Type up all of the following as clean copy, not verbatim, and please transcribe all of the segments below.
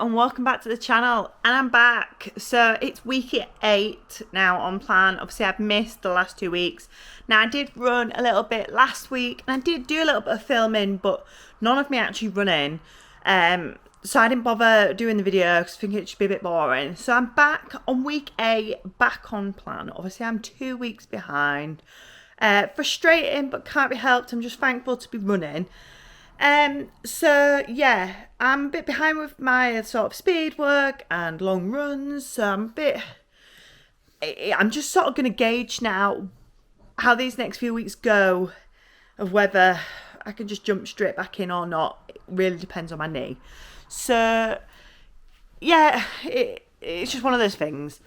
and welcome back to the channel, and I'm back. So it's week 8 now on plan. Obviously I've missed the last 2 weeks. Now I did run a little bit last week and I did do a little bit of filming, but none of me actually running. So I didn't bother doing the video because I think it should be a bit boring. So I'm back on week 8, back on plan. Obviously I'm 2 weeks behind. Frustrating, but can't be helped. I'm just thankful to be running. So yeah, I'm a bit behind with my sort of speed work and long runs. So I'm just sort of going to gauge now how these next few weeks go, of whether I can just jump straight back in or not. It really depends on my knee. So yeah, it's just one of those things.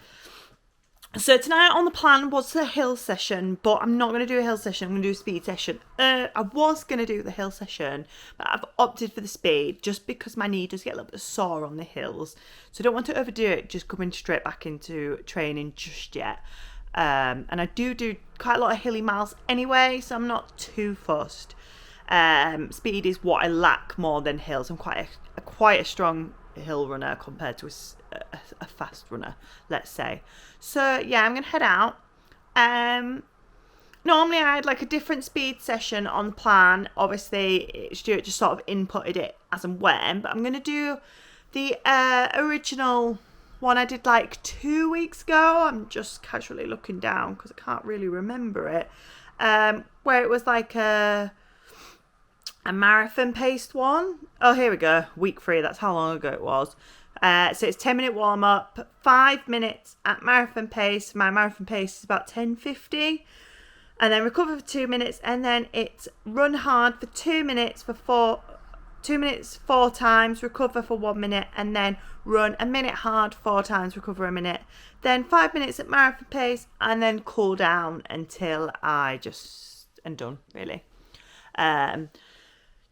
So tonight on the plan was the hill session, but I'm not going to do a hill session. I'm going to do a speed session. I was going to do the hill session, but I've opted for the speed just because my knee does get a little bit sore on the hills. So I don't want to overdo it, just coming straight back into training just yet. And I do quite a lot of hilly miles anyway, so I'm not too fussed. Speed is what I lack more than hills. I'm quite a strong hill runner compared to a fast runner, let's say. So yeah, I'm gonna head out. Normally I had like a different speed session on plan. Obviously Stuart just sort of inputted it as and when, but I'm gonna do the original one I did like 2 weeks ago. I'm just casually looking down because I can't really remember it, where it was like a marathon paced one. Oh, here we go, week 3. That's how long ago it was. So it's 10-minute warm up, 5 minutes at marathon pace. My marathon pace is about 10:50, and then recover for 2 minutes, and then it's run hard for 2 minutes for 2 minutes 4 times, recover for 1 minute, and then run a minute hard 4 times, recover a minute. Then 5 minutes at marathon pace, and then cool down until I just am done, really.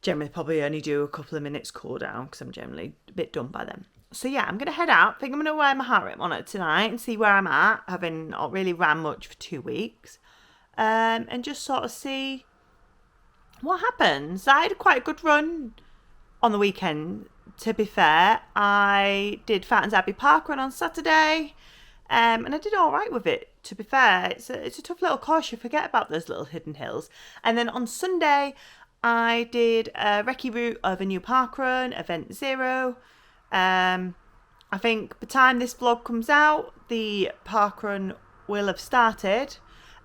Generally probably only do a couple of minutes cool down because I'm generally a bit done by then. So yeah, I'm going to head out. I think I'm going to wear my heart rate monitor tonight and see where I'm at, having not really ran much for 2 weeks. And just sort of see what happens. I had quite a good run on the weekend, to be fair. I did Fountains Abbey Park run on Saturday, and I did all right with it, to be fair. It's a tough little course. You forget about those little hidden hills. And then on Sunday, I did a recce route of a new park run, Event 0. I think by the time this vlog comes out, the park run will have started.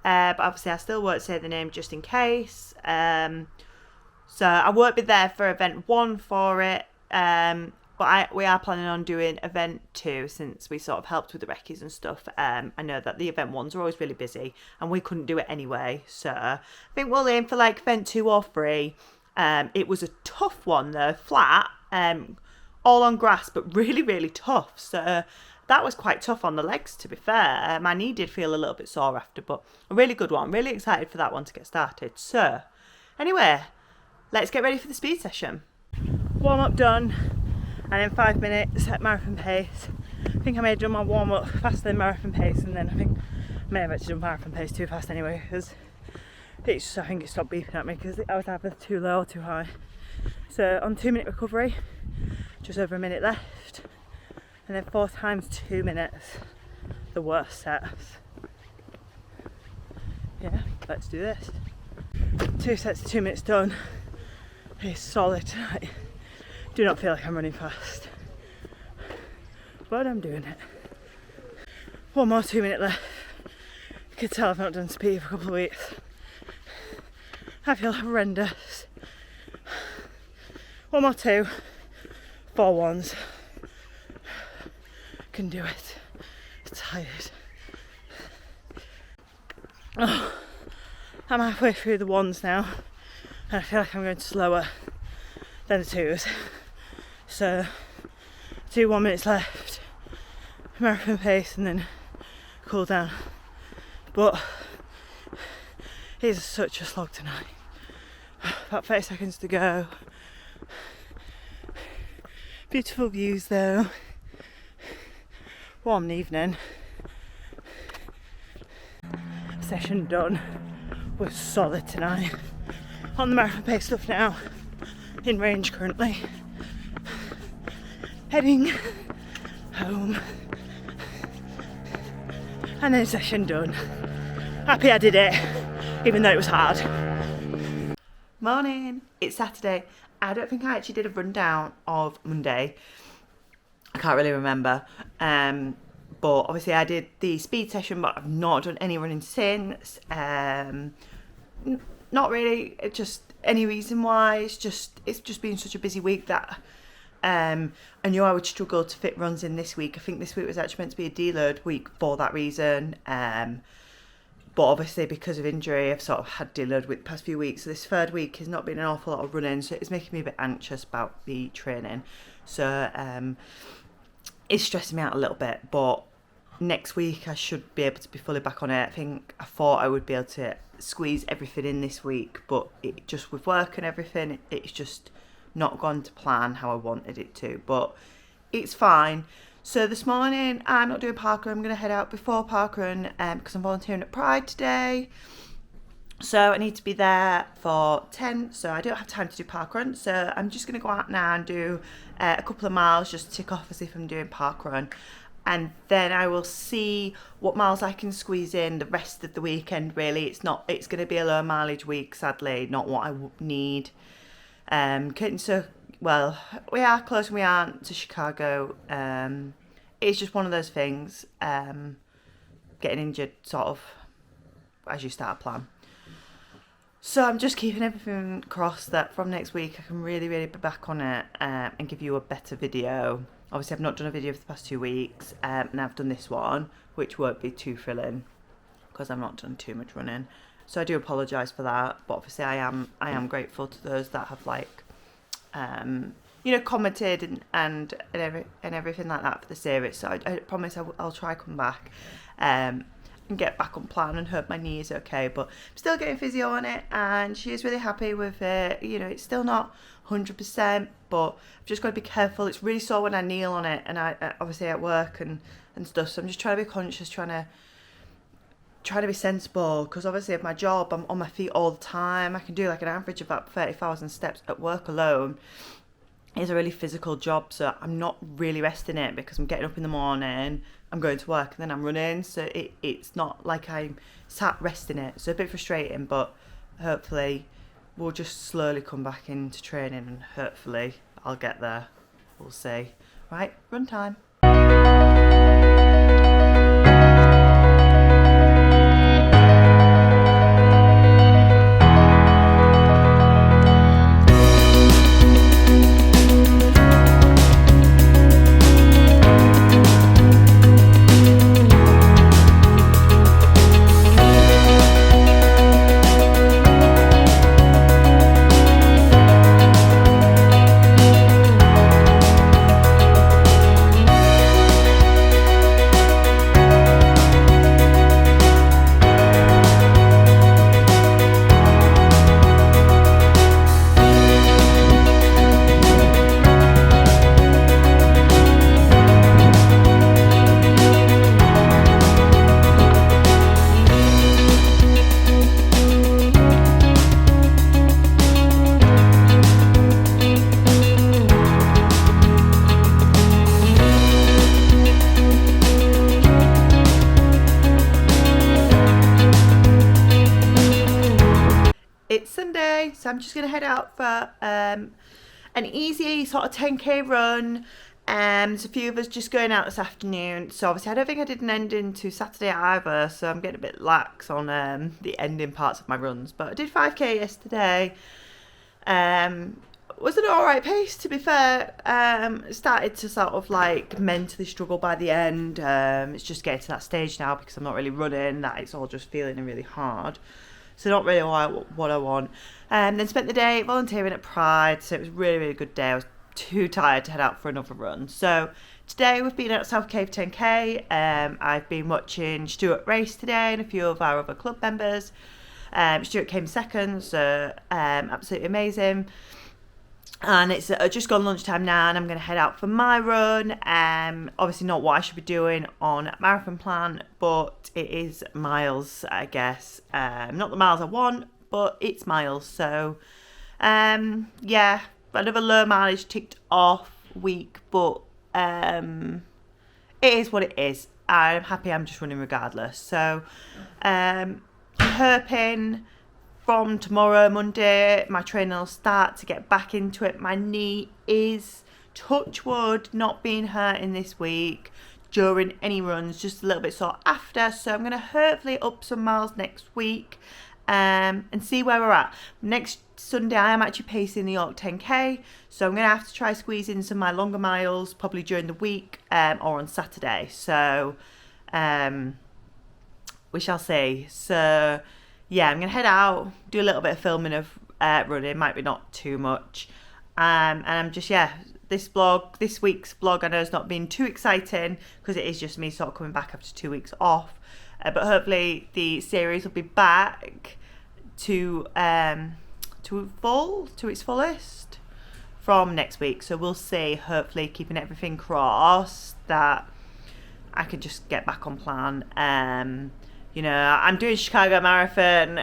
But obviously I still won't say the name just in case. So I won't be there for Event 1 for it. But we are planning on doing Event 2 since we sort of helped with the recce's and stuff. I know that the Event 1s are always really busy and we couldn't do it anyway. So I think we'll aim for like Event 2 or 3. It was a tough one though, flat, all on grass, but really, really tough. So that was quite tough on the legs, to be fair. My knee did feel a little bit sore after, but a really good one. Really excited for that one to get started. So anyway, let's get ready for the speed session. Warm up done. And then 5 minutes at marathon pace. I think I may have done my warm up faster than marathon pace, and then I think I may have actually done marathon pace too fast anyway, because I think it stopped beeping at me because I was either too low or too high. So on 2 minute recovery, just over a minute left, and then 4 times 2 minutes, the worst sets. Yeah, let's do this. 2 sets of 2 minutes done. It's solid tonight. Do not feel like I'm running fast, but I'm doing it. 1 more 2 minute left. You can tell I've not done speed for a couple of weeks. I feel horrendous. 1 more 2, 4 ones. Can do it. Tired. Oh, I'm halfway through the ones now, and I feel like I'm going slower than the 2s. So 1 minutes left, marathon pace, and then cool down. But it's such a slog tonight. About 30 seconds to go. Beautiful views though. Warm evening. Session done. Was solid tonight. On the marathon pace stuff now. In range currently. heading home. And then session done. Happy I did it, even though it was hard. Morning, it's Saturday. I don't think I actually did a rundown of Monday. I can't really remember. But obviously I did the speed session, but I've not done any running since. Not really, just any reason why. It's just been such a busy week that I knew I would struggle to fit runs in this week. I think this week was actually meant to be a deload week for that reason. But obviously because of injury, I've sort of had deload with the past few weeks. So this third week has not been an awful lot of running, so it's making me a bit anxious about the training. So it's stressing me out a little bit, but next week I should be able to be fully back on it. I thought I would be able to squeeze everything in this week, but it just with work and everything, it's just not gone to plan how I wanted it to, but it's fine. So this morning I'm not doing parkrun. I'm going to head out before parkrun because I'm volunteering at Pride today. So I need to be there for 10, so I don't have time to do parkrun. So I'm just going to go out now and do a couple of miles, just tick off as if I'm doing parkrun. And then I will see what miles I can squeeze in the rest of the weekend, really. It's going to be a low mileage week, sadly, not what I need. Well, we are close and we aren't to Chicago. It's just one of those things, getting injured sort of as you start a plan. So I'm just keeping everything crossed that from next week I can really, really be back on it and give you a better video. Obviously I've not done a video for the past 2 weeks and I've done this one, which won't be too thrilling because I've not done too much running. So I do apologise for that, but obviously I am grateful to those that have commented and everything like that for the series. So I promise I'll try come back and get back on plan and hope my knee is okay. But I'm still getting physio on it and she is really happy with it. It's still not 100%, but I've just got to be careful. It's really sore when I kneel on it, and I obviously at work and stuff. So I'm just trying to be conscious, trying to be sensible, because obviously of my job I'm on my feet all the time. I can do like an average of about 30,000 steps at work alone. It's a really physical job, so I'm not really resting it because I'm getting up in the morning, I'm going to work and then I'm running, so it's not like I'm sat resting it. So a bit frustrating, but hopefully we'll just slowly come back into training and hopefully I'll get there. We'll see. Right, run time. It's Sunday, so I'm just going to head out for an easy sort of 10k run. There's a few of us just going out this afternoon, so obviously I don't think I did an ending to Saturday either, so I'm getting a bit lax on the ending parts of my runs. But I did 5k yesterday. Was an alright pace, to be fair. Started to sort of like mentally struggle by the end. It's just getting to that stage now because I'm not really running, that it's all just feeling really hard. So not really what I want. Then spent the day volunteering at Pride, so it was a really, really good day. I was too tired to head out for another run. So today we've been at South Cave 10k. I've been watching Stuart race today and a few of our other club members. Stuart came second, so absolutely amazing. And it's just gone lunchtime now, and I'm going to head out for my run. Obviously not what I should be doing on a marathon plan, but it is miles, I guess. Not the miles I want, but it's miles. So, yeah, another low mileage ticked off week, but it is what it is. I'm happy I'm just running regardless. So I'm hoping from tomorrow, Monday, my training will start to get back into it. My knee is, touch wood, not being hurting this week during any runs, just a little bit sore after. So I'm going to hopefully up some miles next week and see where we're at. Next Sunday, I am actually pacing the York 10K. So I'm going to have to try squeeze in some of my longer miles, probably during the week or on Saturday. So we shall see. So yeah, I'm going to head out, do a little bit of filming of running, might be not too much. And I'm just, this week's vlog, I know it's not been too exciting because it is just me sort of coming back after 2 weeks off. But hopefully the series will be back to its fullest from next week. So we'll see, hopefully keeping everything crossed that I can just get back on plan. You know, I'm doing Chicago Marathon,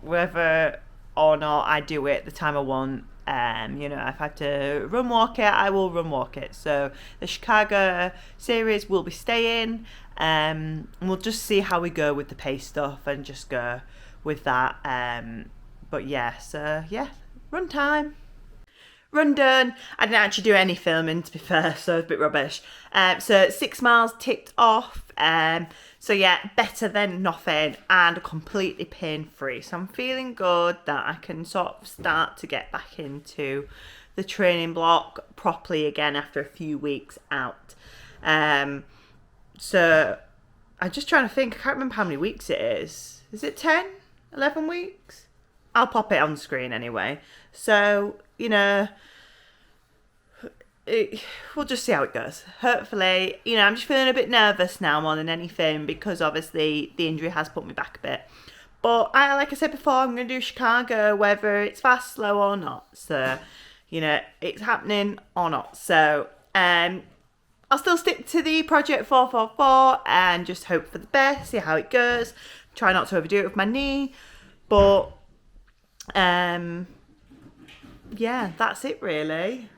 whether or not I do it the time I want. You know, if I have to run walk it, I will run walk it. So the Chicago series will be staying. And we'll just see how we go with the pace stuff and just go with that. But yeah, so yeah, run time. Run done. I didn't actually do any filming, to be fair, so it's a bit rubbish. So 6 miles ticked off. So yeah, better than nothing and completely pain free. So I'm feeling good that I can sort of start to get back into the training block properly again after a few weeks out. So I'm just trying to think. I can't remember how many weeks it is. Is it 10, 11 weeks? I'll pop it on screen anyway. So, you know, we'll just see how it goes. Hopefully, you know, I'm just feeling a bit nervous now more than anything because obviously the injury has put me back a bit. But like I said before, I'm going to do Chicago whether it's fast, slow or not. So, you know, it's happening or not. So, I'll still stick to the Project 444 and just hope for the best, see how it goes. Try not to overdo it with my knee. But, yeah, that's it really.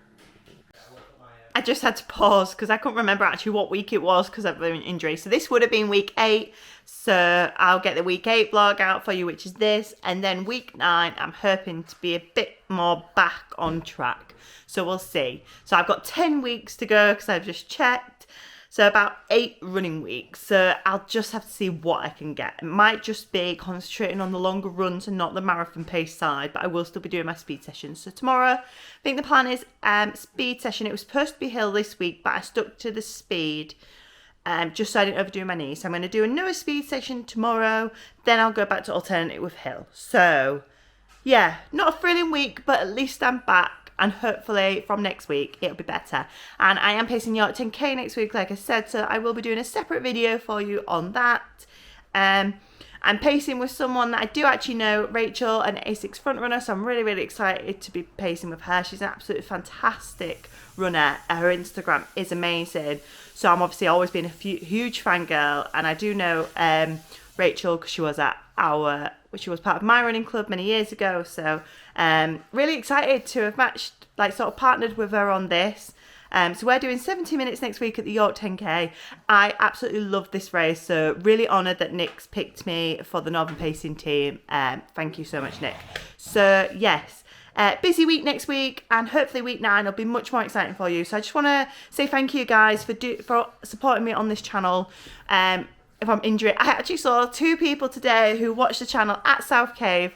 I just had to pause because I couldn't remember actually what week it was because of an injury. So this would have been week 8. So I'll get the week 8 vlog out for you, which is this. And then week 9, I'm hoping to be a bit more back on track. So we'll see. So I've got 10 weeks to go because I've just checked. So about 8 running weeks. So I'll just have to see what I can get. It might just be concentrating on the longer runs and not the marathon pace side, but I will still be doing my speed sessions. So tomorrow, I think the plan is speed session. It was supposed to be hill this week, but I stuck to the speed just so I didn't overdo my knee. So I'm going to do another speed session tomorrow. Then I'll go back to alternate with hill. So yeah, not a thrilling week, but at least I'm back. And hopefully from next week, it'll be better. And I am pacing York 10K next week, like I said. So I will be doing a separate video for you on that. I'm pacing with someone that I do actually know, Rachel, an A6 front runner. So I'm really, really excited to be pacing with her. She's an absolutely fantastic runner. Her Instagram is amazing. So I'm obviously always been a huge fangirl. And I do know Rachel because she was she was part of my running club many years ago. So really excited to have sort of partnered with her on this. So we're doing 70 minutes next week at the York 10K. I absolutely love this race. So really honoured that Nick's picked me for the Northern Pacing team. Thank you so much, Nick. So yes, busy week next week, and hopefully week 9 will be much more exciting for you. So I just want to say thank you guys for supporting me on this channel. If I'm injured, I actually saw 2 people today who watched the channel at South Cave.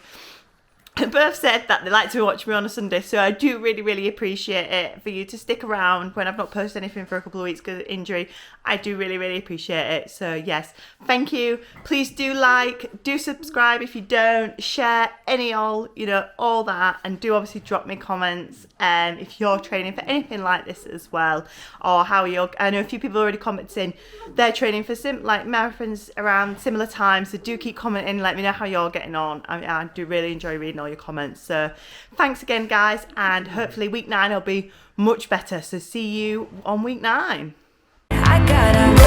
Both said that they like to watch me on a Sunday, so I do really, really appreciate it for you to stick around when I've not posted anything for a couple of weeks because of injury. I do really, really appreciate it. So yes, thank you. Please do do subscribe if you don't, share all that, and do obviously drop me comments if you're training for anything like this as well, or how I know a few people already commented they're training for marathons around similar times, so do keep commenting, let me know how you're getting on. I do really enjoy reading all your comments. So thanks again guys, and hopefully week 9 will be much better. So see you on week 9. I gotta